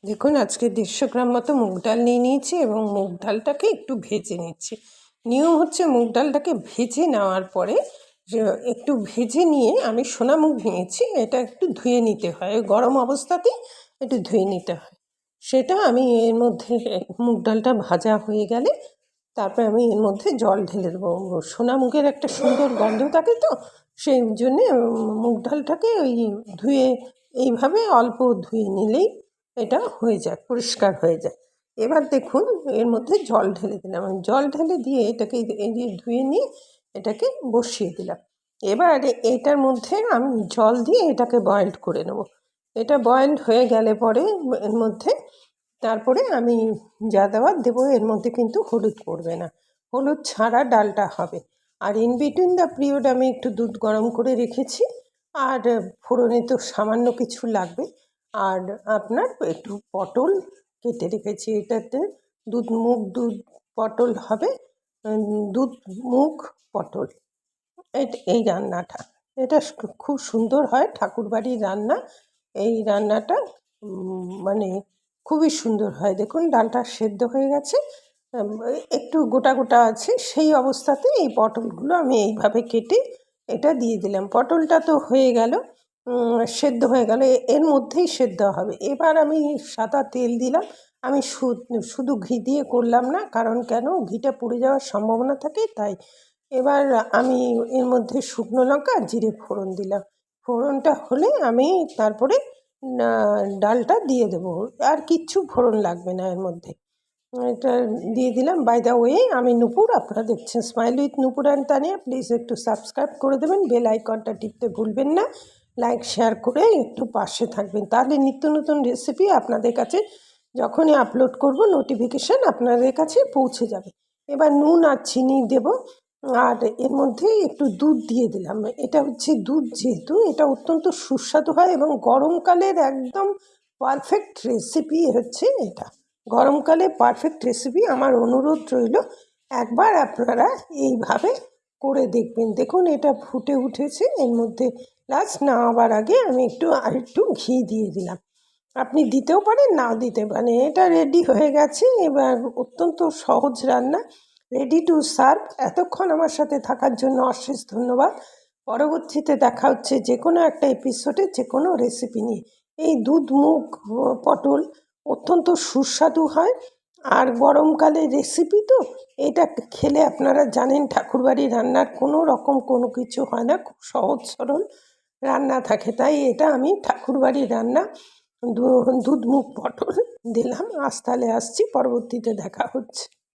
দেখুন আজকে 150 গ্রাম মতো মুগ ডাল নিয়ে নিয়েছি এবং মুগ ডালটাকে একটু ভেজে নিচ্ছি। নিয়ম হচ্ছে মুগ ডালটাকে ভেজে নেওয়ার পরে একটু ভেজে নিয়ে আমি সোনা মুগ নিয়েছি, এটা একটু ধুয়ে নিতে হয়, গরম অবস্থাতেই একটু ধুয়ে নিতে হয়। সেটা আমি এর মধ্যে মুগ ডালটা ভাজা হয়ে গেলে তারপরে আমি এর মধ্যে জল ঢেলে দেবো। সোনা মুগের একটা সুন্দর গন্ধ থাকে, তো সেই জন্যে মুগ ডালটাকে ওই ধুয়ে এইভাবে অল্প ধুয়ে নিলেই এটা হয়ে যায়, পরিষ্কার হয়ে যায়। এবার দেখুন এর মধ্যে জল ঢেলে দিলাম, আমি জল ঢেলে দিয়ে এটাকে এই যে ধুয়ে নিয়ে এটাকে বসিয়ে দিলাম। এবার এটার মধ্যে আমি জল দিয়ে এটাকে বয়েলড করে নেব। এটা বয়েলড হয়ে গেলে পরে এর মধ্যে তারপরে আমি যা দেওয়ার দেবো, এর মধ্যে কিন্তু হলুদ পড়বে না, হলুদ ছাড়া ডালটা হবে। আর ইন বিটুইন দ্য পিরিয়ড আমি একটু দুধ গরম করে রেখেছি, আর ফোড়নে তো সামান্য কিছু লাগবে। আর আপনার একটু পটল কেটে রেখেছি, এটাতে দুধ পটল হবে। দুধ মুগ পটল, এই রান্নাটা এটা খুব সুন্দর হয়, ঠাকুরবাড়ির রান্না। এই রান্নাটা মানে খুবই সুন্দর হয়। দেখুন ডালটা সেদ্ধ হয়ে গেছে, একটু গোটা গোটা আছে, সেই অবস্থাতে এই পটলগুলো আমি এইভাবে কেটে এটা দিয়ে দিলাম। পটলটা তো হয়ে গেল, সেদ্ধ হয়ে গেল, এর মধ্যেই সেদ্ধ হবে। এবার আমি সাদা তেল দিলাম। আমি শুধু ঘি দিয়ে করলাম না, কারণ কেন, ঘিটা পুড়ে যাওয়ার সম্ভাবনা থাকে, তাই। এবার আমি এর মধ্যে শুকনো লঙ্কা আর জিরে ফোড়ন দিলাম। ফোড়নটা হলে আমি তারপরে ডালটা দিয়ে দেবো, আর কিচ্ছু ফোড়ন লাগবে না এর মধ্যে। এটা দিয়ে দিলাম। বাই দ্য ওয়ে, আমি নূপুর, আপনারা দেখছেন smile with Nupur and Tania. Please একটু সাবস্ক্রাইব করে দেবেন, বেল আইকনটা টিপতে ভুলবেন না, লাইক শেয়ার করে একটু পাশে থাকবেন, তাহলে নিত্য নতুন রেসিপি আপনাদের কাছে যখনই আপলোড করব নোটিফিকেশান আপনাদের কাছে পৌঁছে যাবে। এবার নুন আর চিনি দেব, আর এর মধ্যে একটু দুধ দিয়ে দিলাম। এটা হচ্ছে দুধ, যেহেতু এটা অত্যন্ত সুস্বাদু হয় এবং গরমকালের একদম পারফেক্ট রেসিপি হচ্ছে এটা। গরমকালে পারফেক্ট রেসিপি, আমার অনুরোধ রইল একবার আপনারা এইভাবে করে দেখবেন। দেখুন এটা ফুটে উঠেছে, এর মধ্যে লাস্ট নামাবার আগে আমি আরেকটু ঘি দিয়ে দিলাম। আপনি দিতেও পারেন, নাও দিতে পারেন। এটা রেডি হয়ে গেছে। এবার অত্যন্ত সহজ রান্না, রেডি টু সার্ভ। এতক্ষণ আমার সাথে থাকার জন্য অশেষ ধন্যবাদ। পরবর্তীতে দেখা হচ্ছে যে কোনো একটা এপিসোডে যে কোনো রেসিপি নিয়ে। এই দুধ মুগ পটল অত্যন্ত সুস্বাদু হয়, আর গরমকালে রেসিপি তো, এটা খেলে আপনারা জানেন ঠাকুরবাড়ির রান্নার কোনো কিছু হয় না, খুব সহজ সরল রান্না থাকে। তাই এটা আমি ঠাকুরবাড়ির রান্না দুধ মুগ পটল দিলাম। আজ তাহলে আসছি, পরবর্তীতে দেখা হচ্ছে।